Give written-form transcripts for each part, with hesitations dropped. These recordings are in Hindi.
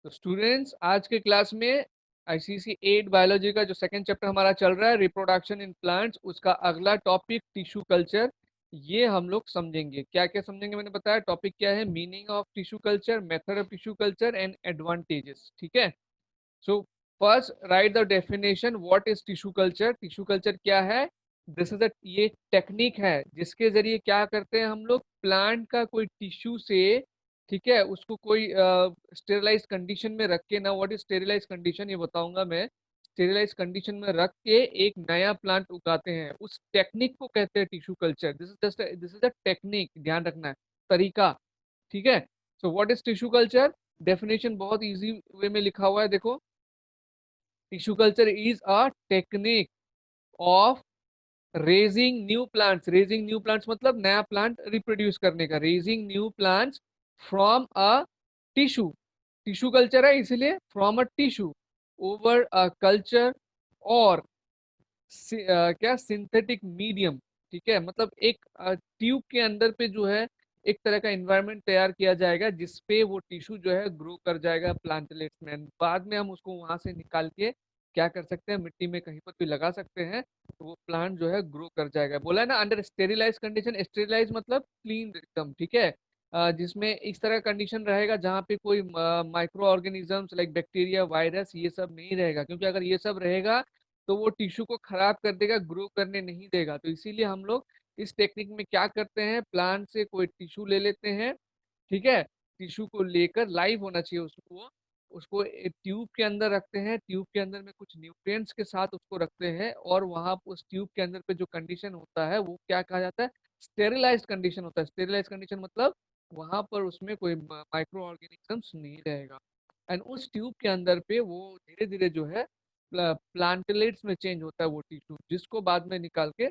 तो स्टूडेंट्स, आज के क्लास में आईसीसी 8 बायोलॉजी का जो सेकंड चैप्टर हमारा चल रहा है रिप्रोडक्शन इन प्लांट्स, उसका अगला टॉपिक टिश्यू कल्चर। ये हम लोग समझेंगे। क्या क्या समझेंगे मैंने बताया। टॉपिक क्या है? Meaning of tissue culture, method of tissue culture and advantages. ठीक है। So first right the definition. What is tissue culture? Tissue culture क्या है? दिस इज ये टेक्निक है जिसके जरिए क्या करते हैं हम लोग, प्लांट का कोई टिश्यू से, ठीक है, उसको कोई स्टेरिलाइज कंडीशन में रख के ना। व्हाट इज स्टेरिलाइज कंडीशन ये बताऊंगा मैं। स्टेरिलाइज कंडीशन में रख के एक नया प्लांट उगाते हैं, उस टेक्निक को कहते हैं tissue culture. This is a technique, ध्यान रखना है, तरीका। ठीक है। So what is tissue culture? Definition बहुत इजी वे में लिखा हुआ है, देखो। Tissue culture is a technique of raising new plants. Raising new plants मतलब नया प्लांट रिप्रोड्यूस करने का। Raising new plants from a tissue. Tissue culture है इसलिए from a tissue over a culture और क्या सिंथेटिक मीडियम। ठीक है, मतलब एक ट्यूब के अंदर पे जो है एक तरह का एनवायरनमेंट तैयार किया जाएगा जिसपे वो टिश्यू जो है ग्रो कर जाएगा प्लांटलेट्स में। बाद में हम उसको वहां से निकाल के क्या कर सकते हैं, मिट्टी में कहीं पर भी लगा सकते हैं, तो वो प्लांट जो है ग्रो कर जाएगा। बोला है ना, अंडर स्टेरिलाइज कंडीशन। स्टेरिलाइज मतलब क्लीन एकदम, ठीक है। जिसमें इस तरह कंडीशन रहेगा जहाँ पे कोई micro organisms like bacteria, virus, ये सब नहीं रहेगा, क्योंकि अगर ये सब रहेगा तो वो टिश्यू को खराब कर देगा, ग्रो करने नहीं देगा। तो इसीलिए हम लोग इस टेक्निक में क्या करते हैं, प्लांट से कोई टिश्यू ले लेते हैं, ठीक है। टिश्यू को लेकर, लाइव होना चाहिए उसको, उसको एक ट्यूब के अंदर रखते हैं। ट्यूब के अंदर में कुछ न्यूट्रिएंट्स के साथ उसको रखते हैं, और वहां उस ट्यूब के अंदर पे जो कंडीशन होता है वो क्या कहा जाता है, स्टेरिलाइज्ड कंडीशन होता है। स्टेरिलाइज्ड कंडीशन मतलब वहां पर उसमें कोई माइक्रो ऑर्गेनिजम्स नहीं रहेगा। एंड उस ट्यूब के अंदर पे वो धीरे धीरे जो है प्लांटलेट्स में चेंज होता है वो टिश्यू, जिसको बाद में निकाल के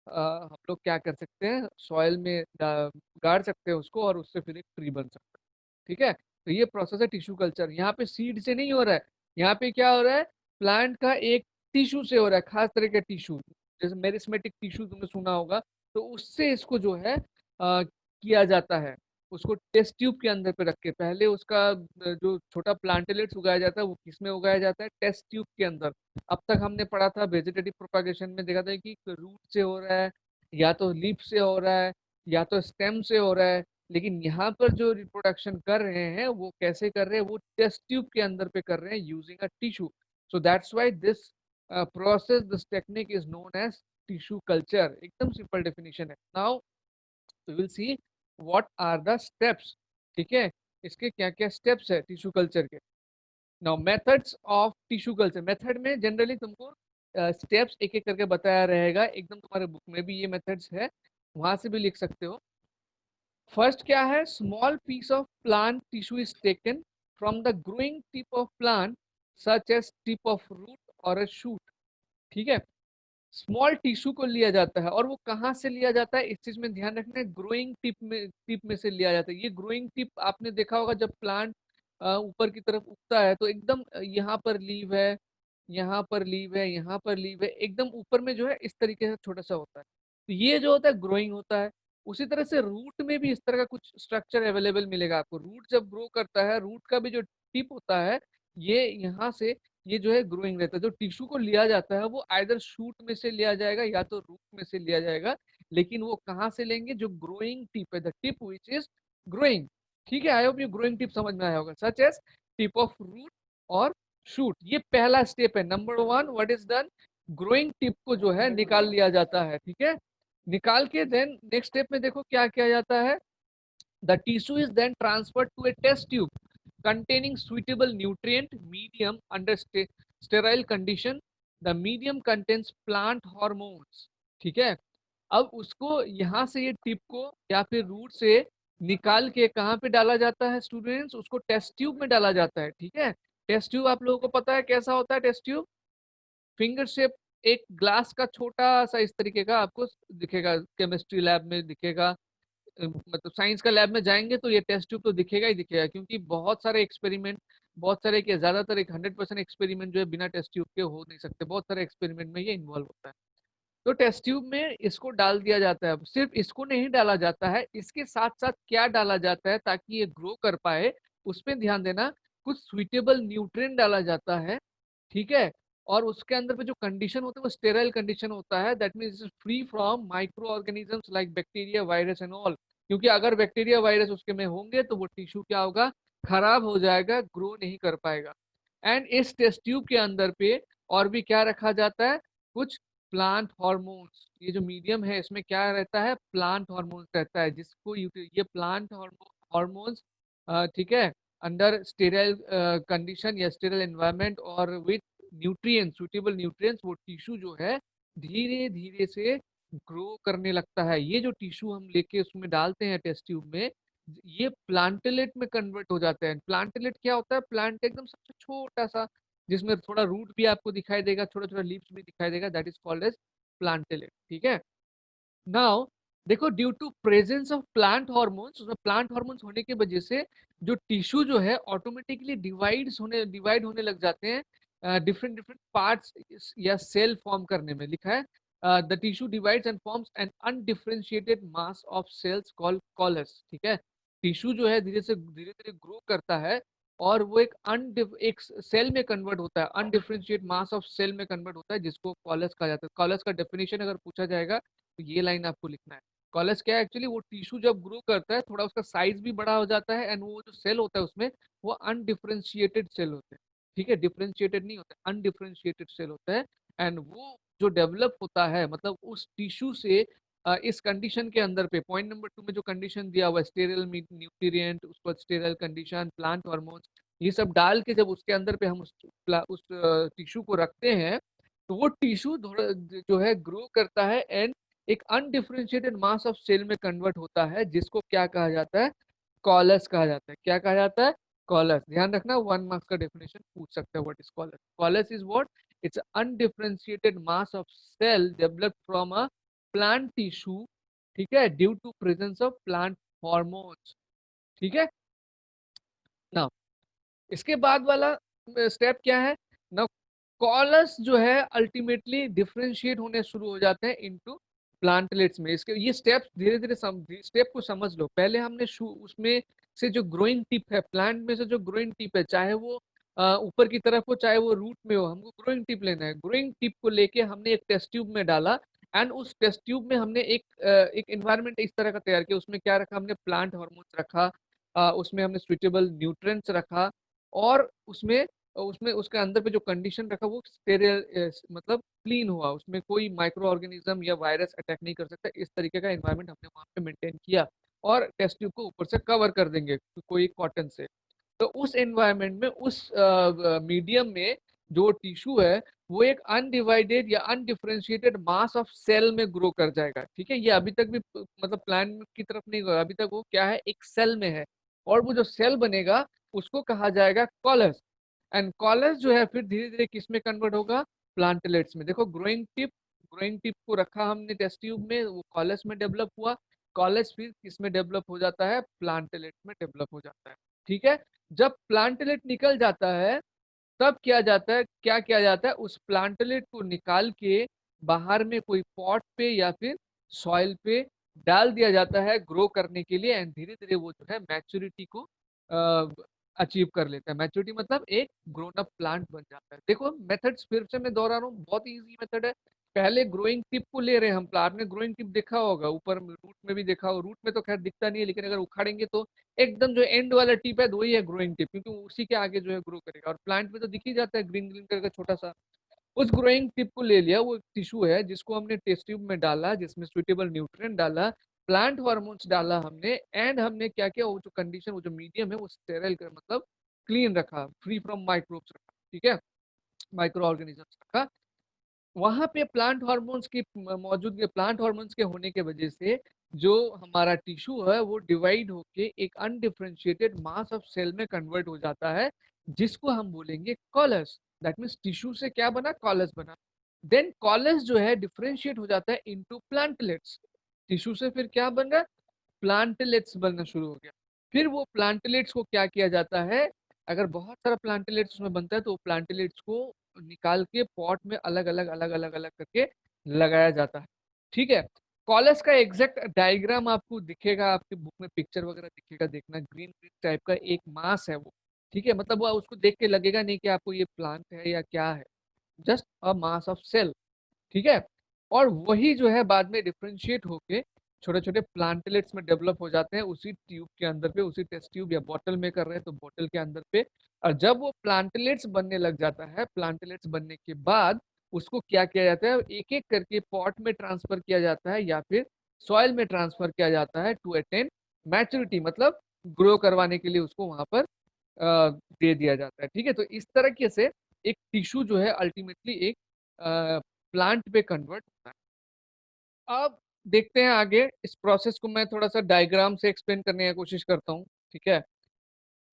हम लोग क्या कर सकते हैं, सॉइल में गाड़ सकते हैं उसको, और उससे फिर एक ट्री बन सकता है। ठीक है। तो ये प्रोसेस है टिश्यू कल्चर। यहाँ पे सीड से नहीं हो रहा है, यहाँ पे क्या हो रहा है, प्लांट का एक टिश्यू से हो रहा है, खास तरह का टिश्यू, जैसे मेरिस्मेटिक टिश्यू तुमने सुना होगा। तो उससे इसको जो है किया जाता है। उसको टेस्ट ट्यूब के अंदर पे रख के, पहले उसका जो छोटा प्लांटेलेट्स उगाया जाता है वो किस में उगाया जाता है, टेस्ट ट्यूब के अंदर। अब तक हमने पढ़ा था वेजिटेटिव प्रोपागेशन में, देखा था कि रूट से हो रहा है, या तो लीफ से हो रहा है, या तो स्टेम से हो रहा है। लेकिन यहाँ पर जो रिप्रोडक्शन कर रहे हैं वो कैसे कर रहे हैं, वो टेस्ट ट्यूब के अंदर पे कर रहे हैं using a tissue. So that's why this process, this technique is known as tissue culture. एकदम सिंपल डेफिनेशन है। Now we will see what are the steps. ठीक है, इसके क्या क्या स्टेप्स है टिश्यू कल्चर के। Now methods of tissue culture. Method में जनरली तुमको स्टेप्स एक एक करके बताया रहेगा, एकदम तुम्हारे बुक में भी ये मेथड्स है, वहां से भी लिख सकते हो। फर्स्ट क्या है, small piece of plant tissue is taken from the growing tip of plant such as tip of root और अ शूट। ठीक है, स्मॉल टिश्यू को लिया जाता है, और वो कहाँ से लिया जाता है, इस चीज में ध्यान रखना है। ग्रोइंग टिप में से लिया जाता है। ये ग्रोइंग टिप आपने देखा होगा, जब प्लांट ऊपर की तरफ उगता है तो एकदम यहाँ पर लीव है, यहाँ पर लीव है, यहाँ पर लीव है, एकदम ऊपर में जो है इस तरीके से छोटा सा होता है। तो ये जो होता है ग्रोइंग होता है। उसी तरह से रूट में भी इस तरह का कुछ स्ट्रक्चर अवेलेबल मिलेगा आपको। रूट जब ग्रो करता है, रूट का भी जो टिप होता है, ये यहाँ से, ये जो है ग्रोइंग रहता है। जो टिश्यू को लिया जाता है वो आइदर शूट में से लिया जाएगा या तो रूट में से लिया जाएगा। लेकिन वो कहाँ से लेंगे, जो ग्रोइंग टिप है, the tip which is growing. ठीक है, आई होप ये ग्रोइंग टिप समझ में आया होगा, such as tip of root और शूट। ये पहला स्टेप है, number one. What is done, growing tip को जो है निकाल लिया जाता है। ठीक है, निकाल के देन नेक्स्ट स्टेप में देखो क्या किया जाता है। The tissue is then transferred to a test tube containing suitable nutrient medium under sterile condition. The medium contains plant hormones. ठीक है, अब उसको यहाँ से ये टिप को या फिर रूट से निकाल के कहाँ पे डाला जाता है स्टूडेंट्स, उसको टेस्ट ट्यूब में डाला जाता है। ठीक है, टेस्ट ट्यूब आप लोगों को पता है कैसा होता है टेस्ट ट्यूब, फिंगर शेप, एक ग्लास का छोटा सा इस तरीके का आपको दिखेगा, केमिस्ट्री लैब में दिखेगा। मतलब साइंस का लैब में जाएंगे तो ये टेस्ट ट्यूब तो दिखेगा ही दिखेगा, क्योंकि बहुत सारे एक्सपेरिमेंट, बहुत सारे के ज्यादातर एक 100% एक्सपेरिमेंट जो है बिना टेस्ट ट्यूब के हो नहीं सकते। बहुत सारे एक्सपेरिमेंट में ये इन्वॉल्व होता है। तो टेस्ट ट्यूब में इसको डाल दिया जाता है। अब सिर्फ इसको नहीं डाला जाता है, इसके साथ साथ क्या डाला जाता है ताकि ये ग्रो कर पाए, उस पर ध्यान देना। कुछ सुइटेबल न्यूट्रिएंट डाला जाता है, ठीक है, और उसके अंदर पे जो कंडीशन होता है वो स्टेराइल कंडीशन होता है, that means free from micro organisms like bacteria, virus and all. क्योंकि अगर बैक्टीरिया वायरस उसके में होंगे तो वो टिश्यू क्या होगा, खराब हो जाएगा, ग्रो नहीं कर पाएगा। एंड इस टेस्ट ट्यूब के अंदर पे और भी क्या रखा जाता है, कुछ प्लांट हार्मोन्स। ये जो मीडियम है इसमें क्या रहता है, प्लांट हार्मोन्स रहता है, जिसको ये प्लांट हार्मोन्स, ठीक है, अंडर स्टेराइल कंडीशन या स्टेराइल एनवायरनमेंट और विथ न्यूट्रिएंट्स, सुटेबल न्यूट्रिएंट्स, वो टिश्यू जो है धीरे धीरे से ग्रो करने लगता है। ये जो टिश्यू हम लेके उसमें डालते हैं टेस्ट ट्यूब में, ये प्लांटलेट में कन्वर्ट हो जाते हैं। प्लांटलेट क्या होता है, प्लांट एकदम सबसे छोटा सा, जिसमें थोड़ा रूट भी आपको दिखाई देगा, छोटा छोटा लीव्स भी दिखाई देगा, that is called as plantlet, ठीक है। नाउ देखो, due to presence of plant hormones, plant hormones होने की वजह से जो टिश्यू जो है ऑटोमेटिकली डिवाइड होने लग जाते हैं डिफरेंट डिफरेंट पार्ट्स या सेल फॉर्म करने में। लिखा है the tissue divides and forms an undifferentiated mass of cells called callus, ठीक है। टिश्यू जो है धीरे धीरे ग्रो करता है और वो एक सेल में कन्वर्ट होता है, अनडिफरेंशिएट मास ऑफ सेल में कन्वर्ट होता है, जिसको कॉलस कहा जाता है। कॉलस का डेफिनेशन अगर पूछा जाएगा तो ये लाइन आपको लिखना है। कॉलस क्या है, एक्चुअली वो टिश्यू जब ग्रो करता है थोड़ा उसका साइज भी बड़ा हो जाता है, एंड वो जो सेल होता है उसमें वो अनडिफरेंशिएटेड सेल होते हैं, ठीक है, डिफरेंशिएटेड नहीं होता, अनडिफरेंशिएटेड सेल होता है। एंड वो जो डेवलप होता है, मतलब उस टिश्यू से इस कंडीशन के अंदर पे पॉइंट नंबर 2 में जो कंडीशन दिया हुआ है, स्टेरल न्यूट्रिएंट, उसके बाद स्टेरल कंडीशन, प्लांट हार्मोन्स, ये सब डाल के जब उसके अंदर पे हम उस टिश्यू को रखते हैं, तो वो टिश्यू जो है ग्रो करता है एंड एक अनडिफरेंशिएटेड मास ऑफ सेल में कन्वर्ट होता है, जिसको क्या कहा जाता है, कॉलस कहा जाता है। क्या कहा जाता है, कॉलस। ध्यान रखना, 1 मार्क्स का डेफिनेशन पूछ सकता है, what is callus. Callus is what, it's undifferentiated mass of cell developed from a plant tissue, ठीक है, due to presence of plant hormones, ठीक है ना। इसके बाद वाला स्टेप क्या है ना, कॉलस जो है अल्टीमेटली डिफरेंशिएट होने शुरू हो जाते हैं इनटू प्लांटलेट्स में। इसके ये स्टेप्स धीरे धीरे स्टेप को समझ लो। पहले हमने उसमें से जो ग्रोइंग टिप है, प्लांट में से जो ग्रोइंग टिप है, चाहे वो ऊपर की तरफ हो चाहे वो रूट में हो, हमको ग्रोइंग टिप लेना है। ग्रोइंग टिप को लेके हमने एक टेस्ट ट्यूब में डाला, एंड उस टेस्ट ट्यूब में हमने एक एनवायरनमेंट इस तरह का तैयार किया। उसमें क्या रखा हमने, प्लांट हार्मोन्स रखा, उसमें हमने सुइटेबल न्यूट्रिएंट्स रखा, और उसमें उसमें उसके अंदर पे जो कंडीशन रखा वो स्टेरिल, मतलब क्लीन हुआ, उसमें कोई माइक्रो ऑर्गेनिज्म या वायरस अटैक नहीं कर सकता। इस तरीके का एनवायरनमेंट हमने वहाँ पे मेंटेन किया, और टेस्ट ट्यूब को ऊपर से कवर कर देंगे कोई कॉटन से। तो उस एनवायरनमेंट में, उस मीडियम में जो टिश्यू है वो एक अनडिवाइडेड या अनडिफरेंशिएटेड मास ऑफ सेल में ग्रो कर जाएगा, ठीक है। ये अभी तक भी मतलब प्लांट की तरफ नहीं गया, अभी तक वो क्या है, एक सेल में है, और वो जो सेल बनेगा उसको कहा जाएगा कॉलस। एंड कॉलस जो है फिर धीरे धीरे किस में कन्वर्ट होगा, प्लांटलेट्स में। देखो, ग्रोइंग टिप को रखा हमने टेस्ट ट्यूब में, वो कॉलस में डेवलप हुआ, कॉलस फिर किस में डेवलप हो जाता है, प्लांटलेट में डेवलप हो जाता है, ठीक है। जब प्लांटलेट निकल जाता है तब क्या किया जाता है, उस प्लांटलेट को निकाल के बाहर में कोई पॉट पे या फिर सॉइल पे डाल दिया जाता है ग्रो करने के लिए, एंड धीरे धीरे वो जो है मैच्योरिटी को अचीव कर लेता है। मैच्योरिटी मतलब एक ग्रोन अप प्लांट बन जाता है। देखो, मेथड्स फिर से मैं दोहरा रहा हूँ, बहुत इजी मेथड है। पहले ग्रोइंग टिप को ले रहे हैं हम, आपने ग्रोइंग टिप देखा होगा, ऊपर रूट में भी देखा हो, रूट में तो खैर दिखता नहीं है, लेकिन अगर उखाड़ेंगे तो एकदम जो एंड वाला टिप है वही है ग्रोइंग टिप, क्योंकि उसी के आगे जो है ग्रो करेगा। और प्लांट में तो दिख ही जाता है ग्रीन ग्रीन करके छोटा सा। उस ग्रोइंग टिप को ले लिया, वो टिश्यू है जिसको हमने टेस्ट ट्यूब में डाला, जिसमें सुइटेबल न्यूट्रिएंट डाला, प्लांट हार्मोन्स डाला हमने, एंड हमने क्या किया, वो जो कंडीशन, वो जो मीडियम है वो स्टेराइल कर मतलब क्लीन रखा, फ्री फ्रॉम माइक्रोब्स रखा, ठीक है, माइक्रो ऑर्गेनिजम्स रखा। वहां पे प्लांट हार्मोन्स की मौजूदगी, प्लांट हार्मोन्स के होने के वजह से जो हमारा टिश्यू है वो डिवाइड होके एक अनडिफरेंशिएटेड मास ऑफ सेल में कन्वर्ट हो जाता है, जिसको हम बोलेंगे कॉलस। दैट मीन्स टिश्यू से क्या बना, कॉलस बना। देन कॉलस जो है डिफरेंशिएट हो जाता है इनटू प्लांटलेट्स। टिश्यू से फिर क्या बन रहा है, प्लांटलेट्स बनना शुरू हो गया। फिर वो प्लांटलेट्स को क्या किया जाता है, अगर बहुत सारा प्लांटलेट्स उसमें बनता है तो प्लांटलेट्स को निकाल के पॉट में अलग अलग करके लगाया जाता है, ठीक है। कॉलस का एग्जैक्ट डायग्राम आपको दिखेगा, आपके बुक में पिक्चर वगैरह दिखेगा, देखना, ग्रीन ग्रीन टाइप का एक मास है वो, ठीक है, मतलब वो उसको देख के लगेगा नहीं कि आपको ये प्लांट है या क्या है, just a mass of cell. ठीक है, और वही जो है बाद में डिफ्रेंशिएट होके छोटे छोटे प्लांटलेट्स में डेवलप हो जाते हैं उसी ट्यूब के अंदर पे, उसी टेस्ट ट्यूब या बॉटल में कर रहे हैं तो बॉटल के अंदर पे। और जब वो प्लांटलेट्स बनने लग जाता है, प्लांटलेट्स बनने के बाद उसको क्या किया जाता है, एक एक करके पॉट में ट्रांसफर किया जाता है या फिर सॉइल में ट्रांसफर किया जाता है टू अटेन मैच्योरिटी, मतलब ग्रो करवाने के लिए उसको वहां पर दे दिया जाता है। ठीक है, तो इस तरीके से एक टिश्यू जो है अल्टीमेटली एक प्लांट पे कन्वर्ट होता है। अब देखते हैं आगे, इस प्रोसेस को मैं थोड़ा सा डायग्राम से एक्सप्लेन करने की कोशिश करता हूँ। ठीक है,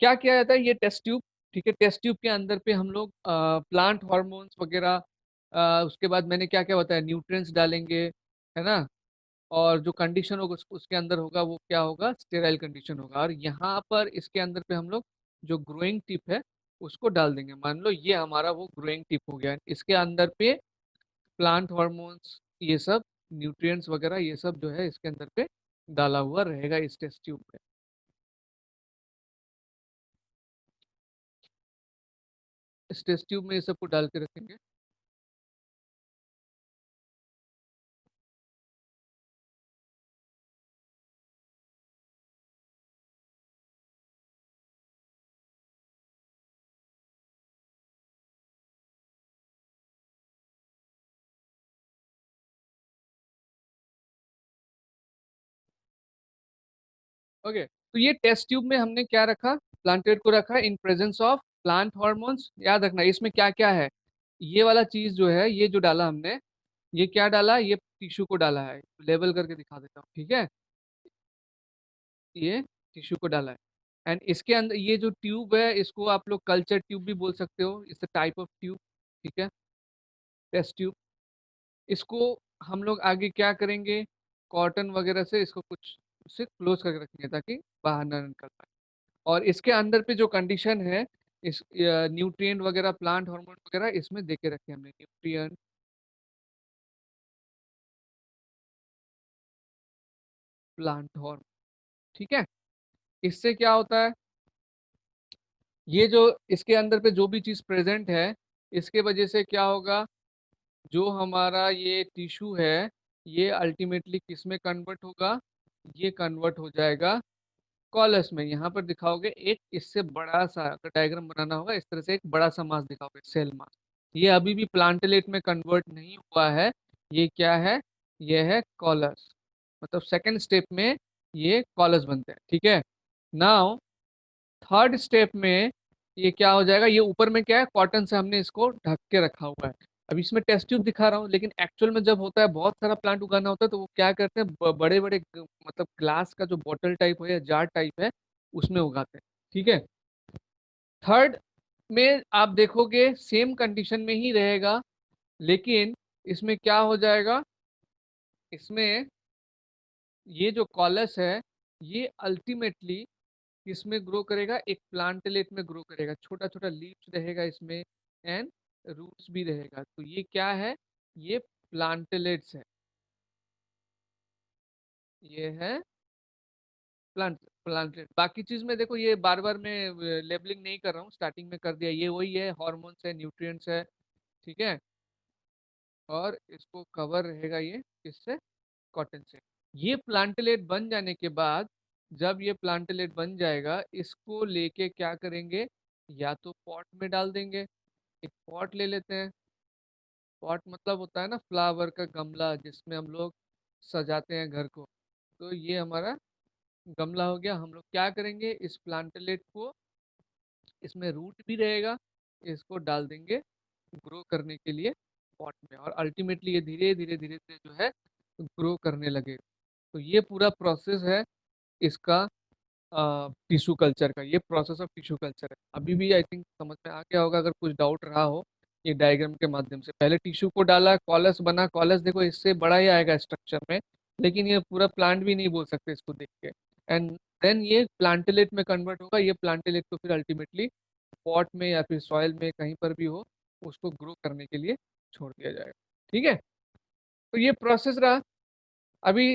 क्या किया जाता है, ये टेस्ट ट्यूब, ठीक है, टेस्ट ट्यूब के अंदर पे हम लोग प्लांट हार्मोन्स वगैरह, उसके बाद मैंने क्या क्या बताया, न्यूट्रिएंट्स डालेंगे, है ना। और जो कंडीशन होगा उसके अंदर होगा वो क्या होगा, स्टेराइल कंडीशन होगा। और यहाँ पर इसके अंदर पे हम लोग जो ग्रोइंग टिप है उसको डाल देंगे। मान लो ये हमारा वो ग्रोइंग टिप हो गया, इसके अंदर पे प्लांट हार्मोन्स, ये सब न्यूट्रिएंट्स वगैरह ये सब जो है इसके अंदर पे डाला हुआ रहेगा इस टेस्ट ट्यूब पे। इस टेस्ट ट्यूब में ये सबको डाल के रखेंगे। ओके, तो ये टेस्ट ट्यूब में हमने क्या रखा, प्लांटेड को रखा in presence of plant hormones. याद रखना इसमें क्या क्या है, ये वाला चीज जो है, ये जो डाला हमने, ये क्या डाला, ये टिश्यू को डाला है, लेबल करके दिखा देता हूँ। ठीक है, ये टिश्यू को डाला है। एंड इसके अंदर ये जो ट्यूब है इसको आप लोग कल्चर ट्यूब भी बोल सकते हो, it's a type of tube. ठीक है, टेस्ट ट्यूब। इसको हम लोग आगे क्या करेंगे, कॉटन वगैरह से इसको कुछ से क्लोज करके रखेंगे ताकि बाहर ना निकल पाए। और इसके अंदर पे जो कंडीशन है, इस न्यूट्रिएंट वगैरह, प्लांट हार्मोन वगैरह इसमें दे के रखे हमने, न्यूट्रिएंट, प्लांट हार्मोन। ठीक है, इससे क्या होता है, ये जो इसके अंदर पे जो भी चीज प्रेजेंट है, इसके वजह से क्या होगा, जो हमारा ये टिश्यू है ये अल्टीमेटली किस में कन्वर्ट होगा, ये कन्वर्ट हो जाएगा कॉलस में। यहाँ पर दिखाओगे एक इससे बड़ा सा, अगर डायग्राम बनाना होगा इस तरह से एक बड़ा सा मास दिखाओगे, सेल मास। ये अभी भी प्लांटलेट में कन्वर्ट नहीं हुआ है, ये क्या है, ये है कॉलस, मतलब सेकंड स्टेप में ये कॉलस बनते हैं। ठीक है, नाउ थर्ड स्टेप में ये क्या हो जाएगा, ये ऊपर में क्या है, कॉटन से हमने इसको ढक के रखा हुआ है। अब इसमें टेस्ट ट्यूब दिखा रहा हूँ, लेकिन एक्चुअल में जब होता है बहुत सारा प्लांट उगाना होता है तो वो क्या करते हैं, बड़े बड़े मतलब ग्लास का जो बॉटल टाइप है या जार टाइप है उसमें उगाते हैं। ठीक है, थर्ड में आप देखोगे सेम कंडीशन में ही रहेगा, लेकिन इसमें क्या हो जाएगा, इसमें ये जो कॉलस है ये अल्टीमेटली किसमें ग्रो करेगा, एक प्लांटलेट में ग्रो करेगा, छोटा छोटा लीव्स रहेगा इसमें एंड रूट्स भी रहेगा। तो ये क्या है, ये प्लांटलेट्स है, ये है प्लांट, प्लांटलेट। बाकी चीज में देखो ये बार बार मैं लेबलिंग नहीं कर रहा हूँ, स्टार्टिंग में कर दिया, ये वही है, हॉर्मोन्स है, न्यूट्रिएंट्स है। ठीक है, और इसको कवर रहेगा ये किससे, कॉटन से। ये प्लांटलेट बन जाने के बाद, जब ये प्लांटलेट बन जाएगा इसको लेके क्या करेंगे, या तो पॉट में डाल देंगे, एक पॉट ले लेते हैं। पॉट मतलब होता है ना फ्लावर का गमला जिसमें हम लोग सजाते हैं घर को, तो ये हमारा गमला हो गया। हम लोग क्या करेंगे, इस प्लांटलेट को, इसमें रूट भी रहेगा, इसको डाल देंगे ग्रो करने के लिए पॉट में, और अल्टीमेटली ये धीरे धीरे धीरे धीरे जो है ग्रो करने लगे। तो ये पूरा प्रोसेस है इसका, टिश्यू कल्चर का, ये प्रोसेस ऑफ टिश्यू कल्चर है। अभी भी आई थिंक समझ में आ गया होगा, अगर कुछ डाउट रहा हो ये डायग्राम के माध्यम से। पहले टिश्यू को डाला, कॉलस बना, कॉलस देखो इससे बड़ा ही आएगा स्ट्रक्चर में, लेकिन ये पूरा प्लांट भी नहीं बोल सकते इसको देख के। एंड देन ये प्लांटलेट में कन्वर्ट होगा, ये प्लांटलेट को फिर अल्टीमेटली पॉट में या फिर सॉइल में कहीं पर भी हो उसको ग्रो करने के लिए छोड़ दिया जाएगा। ठीक है, तो ये प्रोसेस रहा। अभी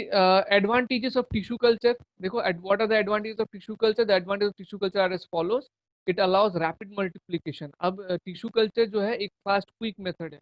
एडवांटेजेस ऑफ टिश्यू कल्चर देखो, what are the advantages of tissue culture, the advantage of tissue culture are as follows. It allows rapid multiplication. अब टिश्यू कल्चर जो है एक फास्ट क्विक मेथड है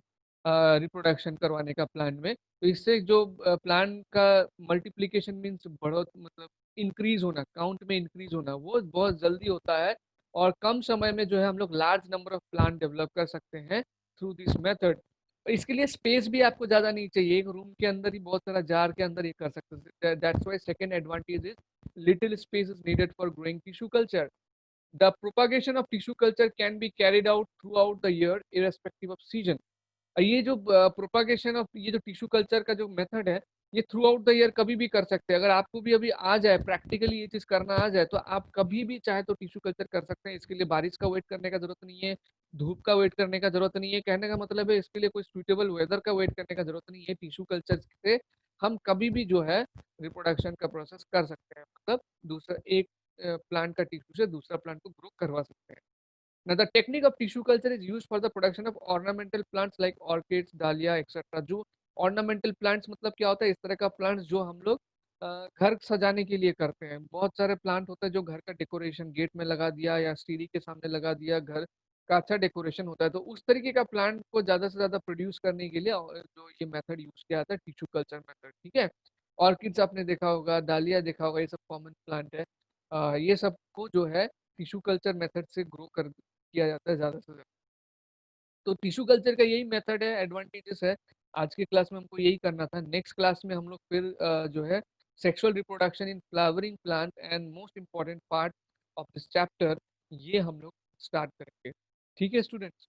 रिप्रोडक्शन करवाने का प्लांट में। तो इससे जो प्लांट का मल्टीप्लिकेशन मीन्स बढ़ोत मतलब इंक्रीज होना, काउंट में इंक्रीज होना, वो बहुत जल्दी होता है और कम समय में जो है हम लोग large number of plant develop कर सकते हैं थ्रू दिस मेथड। इसके लिए स्पेस भी आपको ज़्यादा नहीं चाहिए, एक रूम के अंदर ही बहुत सारा जार के अंदर ये कर सकते हैं। That's why second advantage is little space is needed for growing tissue culture. The propagation of tissue culture can be carried out throughout the year irrespective of season। ये जो प्रोपागेशन ऑफ ये जो टिश्यू कल्चर का जो मेथड है, ये थ्रू आउट द ईयर कभी भी कर सकते हैं। अगर आपको भी अभी आ जाए प्रैक्टिकली ये चीज़ करना आ जाए, तो आप कभी भी चाहे तो टिश्यू कल्चर कर सकते हैं। इसके लिए बारिश का वेट करने का ज़रूरत नहीं है, धूप का वेट करने का ज़रूरत नहीं है। कहने का मतलब है इसके लिए कोई सूटेबल वेदर का वेट करने का ज़रूरत नहीं है। टिश्यू कल्चर से हम कभी भी जो है रिप्रोडक्शन का प्रोसेस कर सकते हैं। मतलब दूसरा एक प्लांट का टिश्यू से दूसरा प्लांट को ग्रो करवा सकते हैं। Now, the technique of tissue culture is used for the production of ornamental plants like orchids, dahlia, etc. जो ornamental plants मतलब क्या होता है, इस तरह का plants जो हम लोग घर सजाने के लिए करते हैं। बहुत सारे प्लांट होते हैं जो घर का डेकोरेशन गेट में लगा दिया या सीढ़ी के सामने लगा दिया, घर का अच्छा डेकोरेशन होता है। तो उस तरीके का प्लांट को ज़्यादा से ज़्यादा प्रोड्यूस करने के लिए जो ये मेथड यूज किया जाता है टिश्यू कल्चर मेथड, ठीक है। ऑर्किड्स आपने देखा होगा, डालिया देखा होगा, ये सब कॉमन प्लांट है। ये सब को जो है टिश्यू कल्चर मेथड से ग्रो कर किया जाता है ज़्यादा से ज़्यादा। तो टिश्यू कल्चर का यही मेथड है, एडवांटेजेस है। आज की क्लास में हमको यही करना था। नेक्स्ट क्लास में हम लोग फिर जो है sexual reproduction in flowering plant and most important part of this chapter, ये हम लोग स्टार्ट करेंगे। ठीक है स्टूडेंट्स?